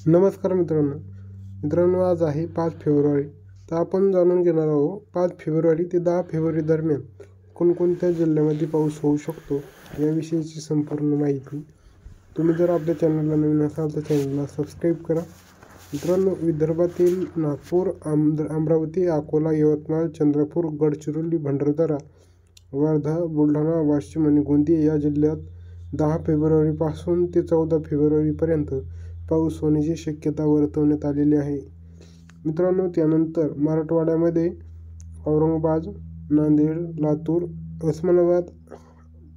नमस्कार मित्रांनो, आज आहे 5 फेब्रुवारी. तर आपण जाणून घेणार आहोत 5 फेब्रुवारी ते 10 फेब्रुवारी दरम्यान कोणकोणत्या जिल्ह्यामध्ये पाऊस होऊ शकतो याविषयीची संपूर्ण माहिती. तुम्ही जर आपल्या चॅनलला नवीन असाल तर चॅनलला सबस्क्राईब करा. मित्रांनो, विदर्भातील नागपूर, अमरावती, अकोला, यवतमाळ, चंद्रपूर, गडचिरोली, भंडारदरा, वर्धा, बुलढाणा, वाशिम आणि गोंदिया या जिल्ह्यात 10 फेब्रुवारीपासून ते 14 फेब्रुवारीपर्यंत पाऊस होण्याची शक्यता वर्तवण्यात आलेली आहे. मित्रांनो, त्यानंतर मराठवाड्यामध्ये औरंगाबाद, नांदेड, लातूर, उस्मानाबाद,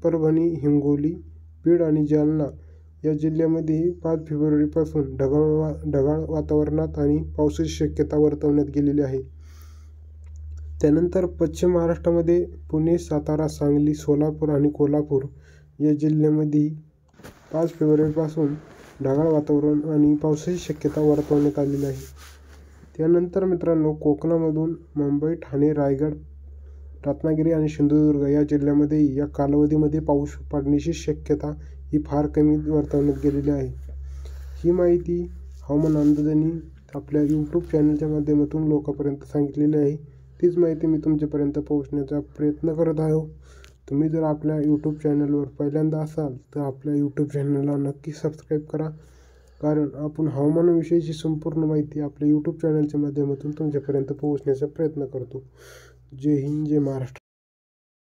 परभणी, हिंगोली, बीड आणि जालना या जिल्ह्यामध्येही 5 फेब्रुवारीपासून ढगाळ वातावरणात आणि पावसाची शक्यता वर्तवण्यात गेलेली आहे. त्यानंतर पश्चिम महाराष्ट्रामध्ये पुणे, सातारा, सांगली, सोलापूर आणि कोल्हापूर या जिल्ह्यामध्ये 5 फेब्रुवारीपासून ढगाळ वातावरण आणि पावसाची शक्यता वर्तवण्यात आलेली आहे. त्यानंतर मित्रांनो, कोकणामधून मुंबई, ठाणे, रायगड, रत्नागिरी आणि सिंधुदुर्ग या जिल्ह्यामध्ये या कालावधीमध्ये पाऊस पडण्याची शक्यता ही फार कमी वर्तवण्यात गेलेली आहे. ही माहिती हवामान अंदाजांनी आपल्या यूट्यूब चॅनलच्या माध्यमातून लोकांपर्यंत सांगितलेली आहे. तीच माहिती मी तुमच्यापर्यंत पोहोचण्याचा प्रयत्न करत आहे. तुम्ही जर आपल्या यूट्यूब चॅनलवर पहिल्यांदा असाल तर आपल्या यूट्यूब चॅनलला नक्की सबस्क्राईब करा, कारण आपण हवामानाविषयीची संपूर्ण माहिती आपल्या यूट्यूब चॅनलच्या माध्यमातून तुमच्यापर्यंत पोहोचण्याचा प्रयत्न करतो. जय हिंद, जय महाराष्ट्र.